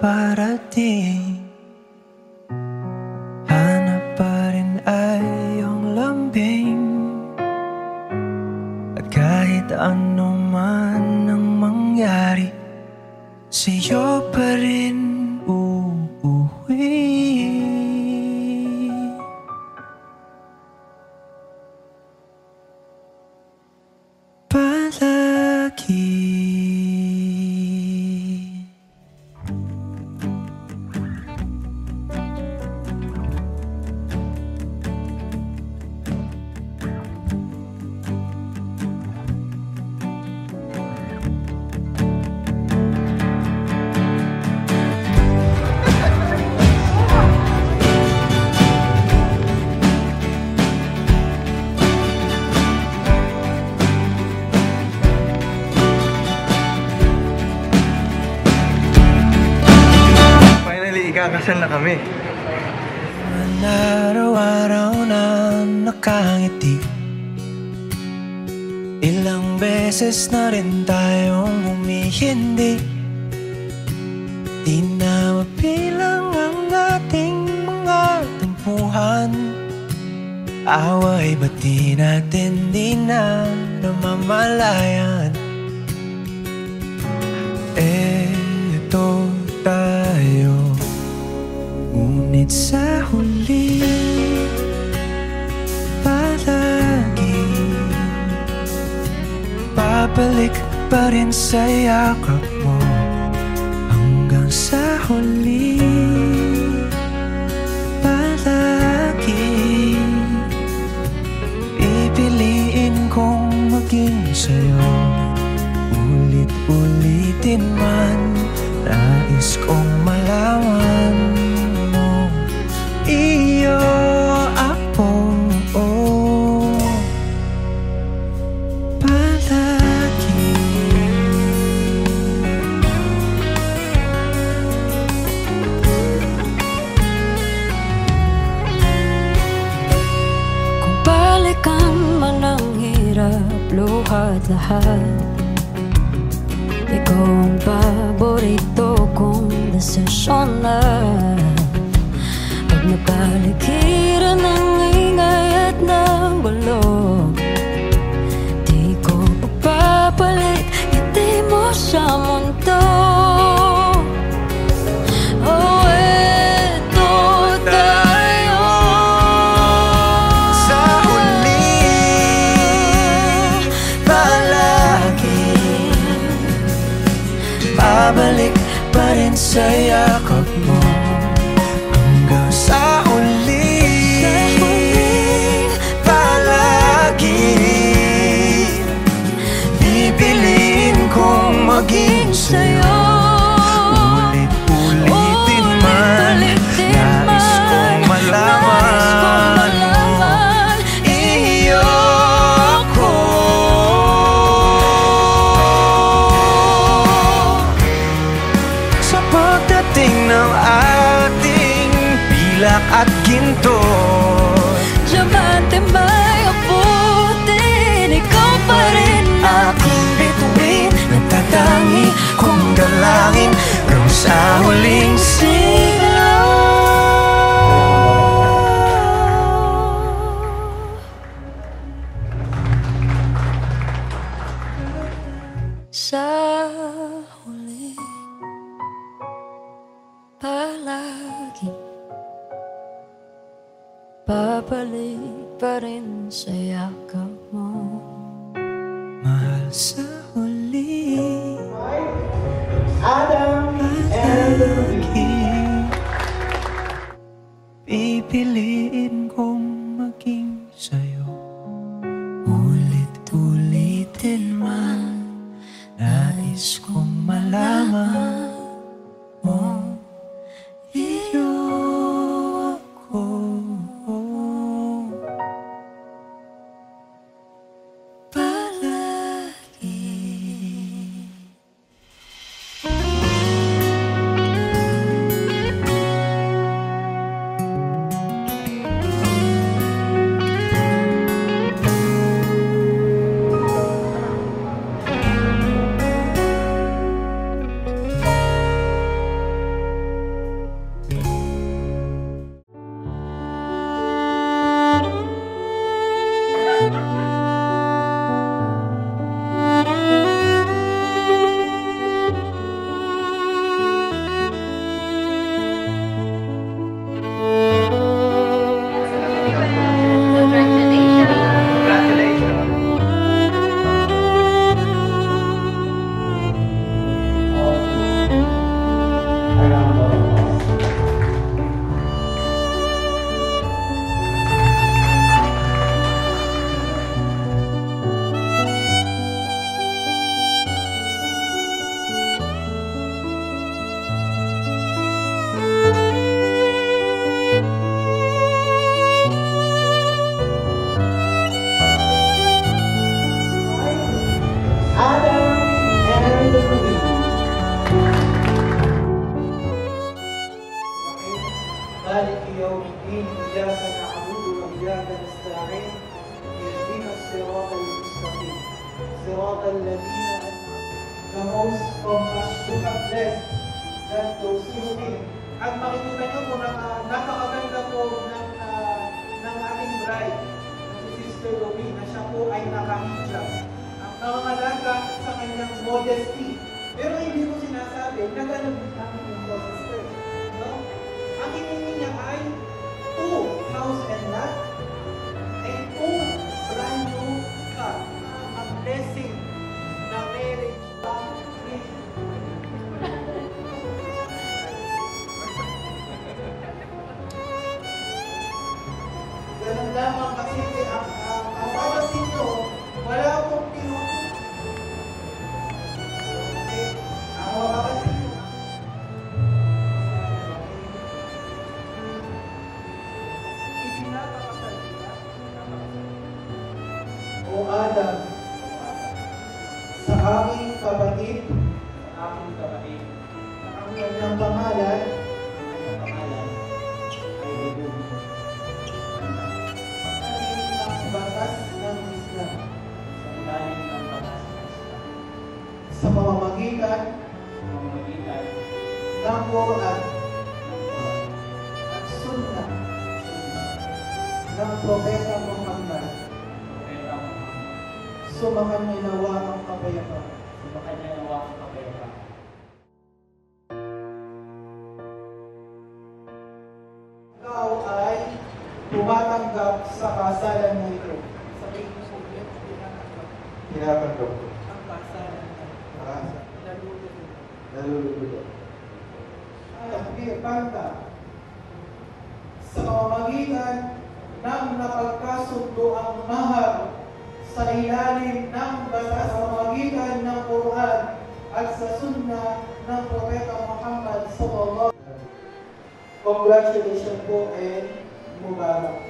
parating. Hanap pa rin ay iyong lambing. At kahit ano man ang mangyari, sa'yo pa rin uuwi. Palagi. Kasal na kami. Araw-araw na nakangiti. Ilang beses na rin tayong humihindi. Di na mabilang ang ating mga tampuhan. Away ba't di natin di na namamalayan? Eto tayo, ngunit sa huli palagi babalik pa rin sa yakap mo. Hanggang sa huli palagi pipiliin kong maging sa'yo. Ulit-ulitin man, nais kong malaman mo, iyo ako, palagi. Kung balikan man ang hirap, luhat lahat, ikaw ang paborito kong desisyon na. Pag napaligiran ng ingay at ng gulo, di ko pagpapalit ngiti mo sa mundo. Oh, eto tayo sa huli palagi babalik pa rin sa yakap mo. Hanggang sa huli palagi pipiliin kong maging sa'yo. Ulit-ulitin man, nais kong malaman, iyo ako. Sa pagdating ng ating pilak at ginto, diamante may abutin, ikaw pa rin aking bituin. Nagtatangi kong dalangin hanggang sa huling sigaw. Sa huli palagi babalik pa rin sa yakap mo. Mahal sa huli Adam palagi pipiliin kong maging sa'yo. Ulit-ulitin man, nais kong malaman mo, iyo ako. الذين the most compassionate than those who sin. At makikita niyo po napakaganda po ng ating bride, si Sister Louie, na siya po ay nakahijab. Ang nangangalaga sa kanyang modesty. Pero hindi ko sinasabi, nagano'n din namin yung process ko. No? Ang hiningi niya ay 2 house and lot and 2 brand new car. Ang blessing na marriage ng Christ. Ganun lamang kasi ang asawa sinyo, wala akong pinuto. Kasi ang asawa sinyo, ipinapakasal nila. O Adam, sa aming kapatid, na ang kanyang pangalan ay Edom. Ang batas ng Islam sa pamamagitan ng Quran at Sunnah ng Propeta Muhammad. Sumakan niya nawa ang kapayapaan. Ikaw ay tumatanggap sa kasalan mo ito. Sabihin mo po yun, Tinatanggap ko. ang kasalan mo. Nalulunod. Nalululod. Takbir, kanta. Sa pamamagitan ng napagkasundo ang mahal sa ilalim ng batas sa pamamagitan ng Quran at sa Sunnah ng Propeta Muhammad sallallahu alaihi wasallam. Congratulations po and Mubarak.